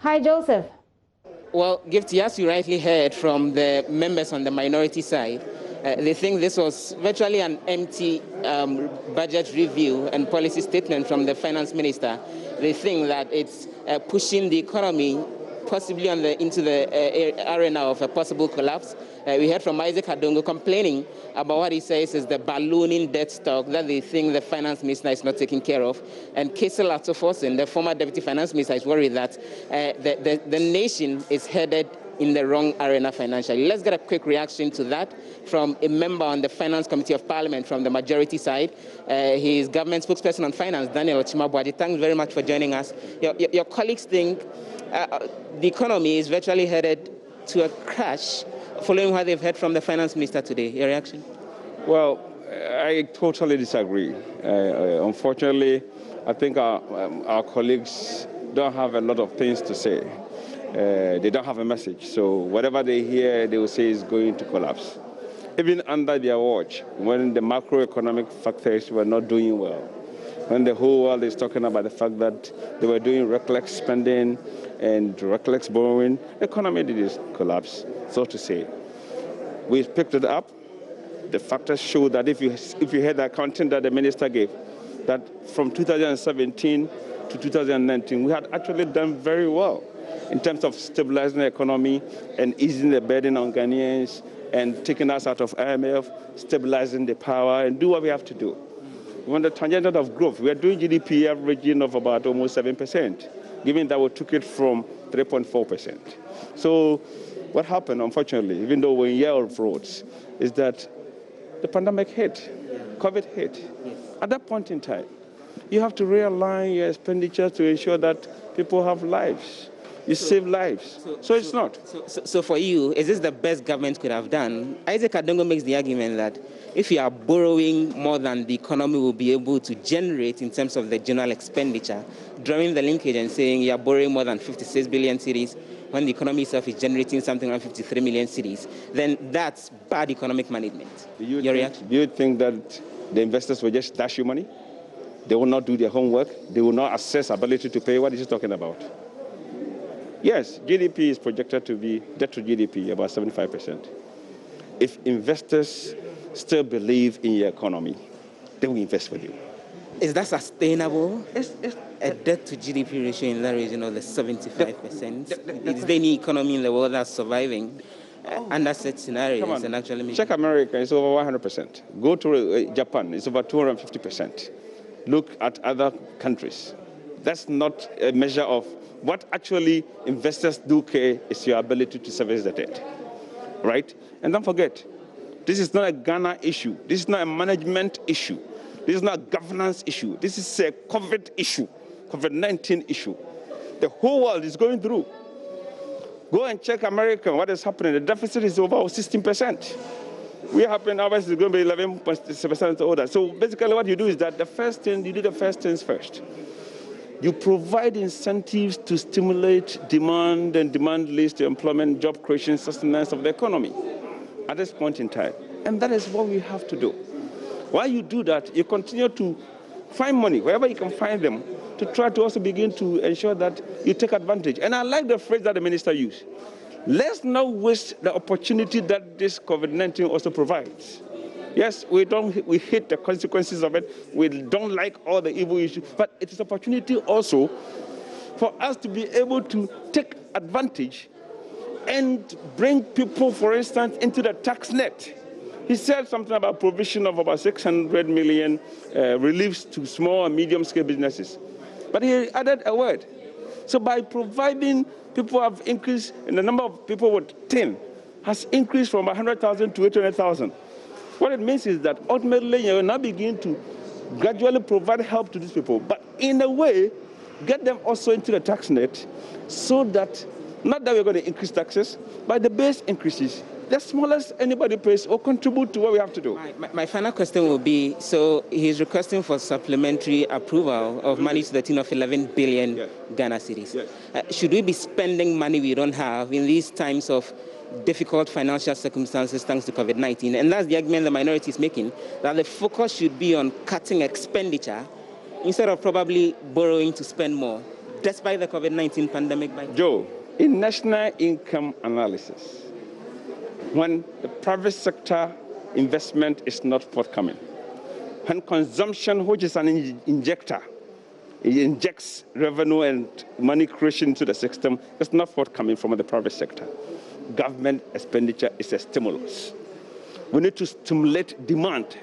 Hi, Joseph. Well, Gifty, as you rightly heard from the members on the minority side, they think this was virtually an empty budget review and policy statement from the finance minister. They think that it's pushing the economy possibly into the arena of a possible collapse. We heard from Isaac Adongo complaining about what he says is the ballooning debt stock that they think the finance minister is not taking care of. And Kesel Atofosin, the former deputy finance minister, is worried that the nation is headed in the wrong arena financially. Let's get a quick reaction to that from a member on the Finance Committee of Parliament from the majority side. He is government spokesperson on finance, Daniel Okyem Aboagye. Thanks very much for joining us. Your colleagues think the economy is virtually headed to a crash following what they've heard from the finance minister today. Your reaction? Well, I totally disagree. Unfortunately, I think our colleagues don't have a lot of things to say. They don't have a message. So whatever they hear, they will say is going to collapse. Even under their watch, when the macroeconomic factors were not doing well, when the whole world is talking about the fact that they were doing reckless spending and reckless borrowing, the economy did collapse, so to say. We picked it up. The factors show that if you had the accounting that the minister gave, that from 2017 to 2019, we had actually done very well in terms of stabilizing the economy and easing the burden on Ghanaians and taking us out of IMF, stabilizing the power, and do what we have to do. We're on the tangent of growth. We are doing GDP averaging of about almost 7%, given that we took it from 3.4%. So what happened, unfortunately, even though we're in year of roads, is that the pandemic hit, COVID hit. At that point in time, you have to realign your expenditure to ensure that people have lives. You save lives. So it's not. So for you, is this the best government could have done? Isaac Adongo makes the argument that if you are borrowing more than the economy will be able to generate in terms of the general expenditure, drawing the linkage and saying you are borrowing more than 56 billion cedis when the economy itself is generating something around 53 million cedis, then that's bad economic management. Your reaction? Do you think that the investors will just dash you money? They will not do their homework? They will not assess ability to pay? What is he talking about? Yes, GDP is projected to be, debt to GDP, about 75%. If investors still believe in your economy, they will invest with you. Is that sustainable? A debt to GDP ratio in that region of the 75%? Is there any economy in the world that's surviving under such scenarios and actually making... Check America, it's over 100%. Go to Japan, it's over 250%. Look at other countries. That's not a measure of what actually investors do care is your ability to service the debt, right? And don't forget, this is not a Ghana issue. This is not a management issue. This is not a governance issue. This is a COVID issue, COVID-19 issue. The whole world is going through. Go and check America, what is happening. The deficit is over 16%. We happen, ours is going to be 11% older. So basically what you do is that you do the first things first. You provide incentives to stimulate demand, and demand leads to employment, job creation, sustenance of the economy at this point in time. And that is what we have to do. While you do that, you continue to find money, wherever you can find them, to try to also begin to ensure that you take advantage. And I like the phrase that the minister used. Let's not waste the opportunity that this COVID-19 also provides. Yes, we hate the consequences of it. We don't like all the evil issues, but it is an opportunity also for us to be able to take advantage and bring people, for instance, into the tax net. He said something about provision of about 600 million reliefs to small and medium-scale businesses. But he added a word. So by providing, people have increased, and the number of people with TIN has increased from 100,000 to 800,000. What it means is that ultimately you will now begin to gradually provide help to these people, but in a way, get them also into the tax net so that, not that we're going to increase taxes, but the base increases. The smallest anybody pays or contribute to what we have to do. My final question will be, so he's requesting for supplementary approval of money to the tune of 11 billion Ghana cedis. Yes. Should we be spending money we don't have in these times of difficult financial circumstances thanks to COVID-19? And that's the argument the minority is making, that the focus should be on cutting expenditure instead of probably borrowing to spend more. despite the COVID-19 pandemic? Joe, in national income analysis, when the private sector investment is not forthcoming, when consumption, which is an injector, it injects revenue and money creation into the system, is not forthcoming from the private sector. Government expenditure is a stimulus. We need to stimulate demand.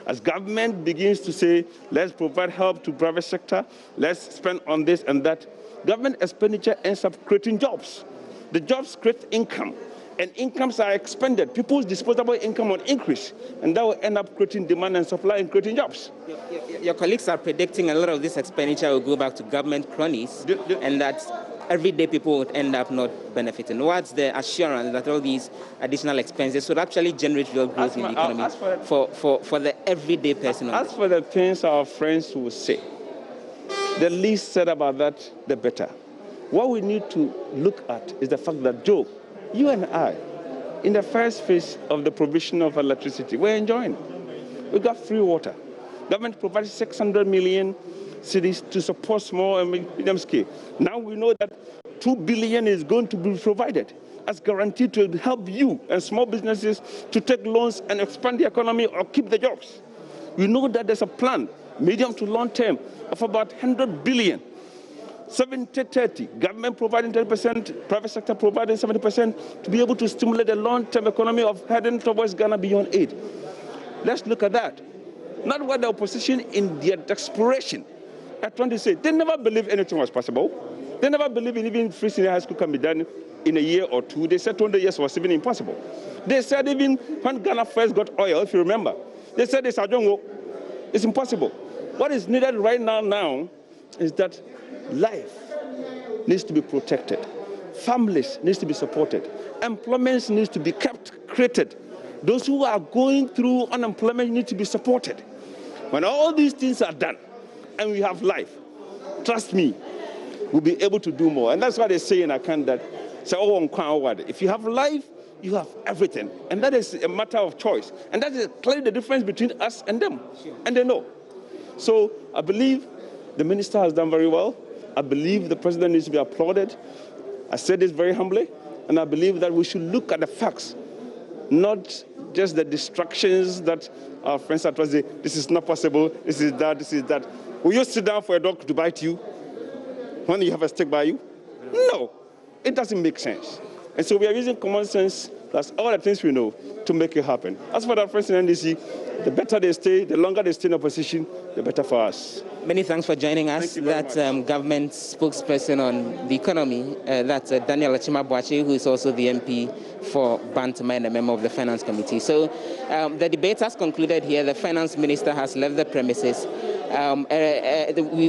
As government begins to say, let's provide help to private sector, let's spend on this and that, government expenditure ends up creating jobs. The jobs create income, and incomes are expended. People's disposable income will increase, and that will end up creating demand and supply and creating jobs. Your colleagues are predicting a lot of this expenditure will go back to government cronies, and that everyday people would end up not benefiting. What's the assurance that all these additional expenses would actually generate real growth in the economy for the everyday person? As for the things our friends will say, the least said about that, the better. What we need to look at is the fact that, Joe, you and I, in the first phase of the provision of electricity, we're enjoying. We got free water. Government provides 600 million cities to support small and medium scale. Now we know that 2 billion is going to be provided as guaranteed to help you and small businesses to take loans and expand the economy or keep the jobs. We know that there's a plan, medium to long term, of about 100 billion. 70-30, government providing 10%, private sector providing 70% to be able to stimulate the long-term economy of heading towards Ghana beyond aid. Let's look at that. Not what the opposition in their desperation are trying to say. They never believed anything was possible. They never believed in even free senior high school can be done in a year or two. They said 20 years was even impossible. They said even when Ghana first got oil, if you remember, they said it's impossible. What is needed right now is that life needs to be protected. Families needs to be supported. Employment needs to be kept created. Those who are going through unemployment need to be supported. When all these things are done and we have life, trust me, we'll be able to do more. And that's why they say in account that, if you have life, you have everything. And that is a matter of choice. And that is clearly the difference between us and them. And they know. So I believe the minister has done very well. I believe the president needs to be applauded. I said this very humbly, and I believe that we should look at the facts, not just the distractions that our friends are trying to say, this is not possible, this is that, this is that. Will you sit down for a dog to bite you when you have a stick by you? No, it doesn't make sense. And so we are using common sense, that's all the things we know, to make it happen. As for our friends in NDC, the better they stay, the longer they stay in opposition, the better for us. Many thanks for joining us. That's government spokesperson on the economy. That's Daniel Okyem Aboagye, who is also the MP for Bantama and a member of the Finance Committee. So the debate has concluded here. The Finance Minister has left the premises.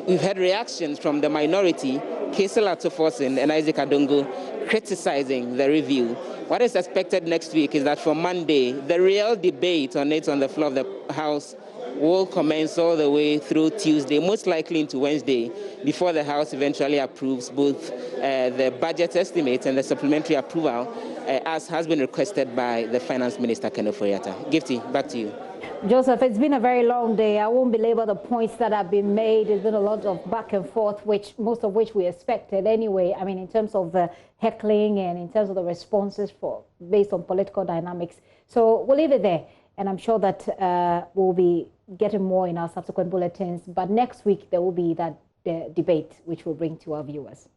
We've had reactions from the minority, Kesela Tofosin and Isaac Adongo, criticizing the review. What is expected next week is that for Monday, the real debate on it on the floor of the House will commence all the way through Tuesday, most likely into Wednesday, before the House eventually approves both the budget estimates and the supplementary approval, as has been requested by the Finance Minister, Kenneth Ofori-Atta. Gifty, back to you. Joseph, it's been a very long day. I won't belabor the points that have been made. There's been a lot of back and forth, most of which we expected anyway. I mean, in terms of the heckling and in terms of the responses based on political dynamics. So we'll leave it there. And I'm sure that we'll be getting more in our subsequent bulletins. But next week, there will be that debate, which we'll bring to our viewers.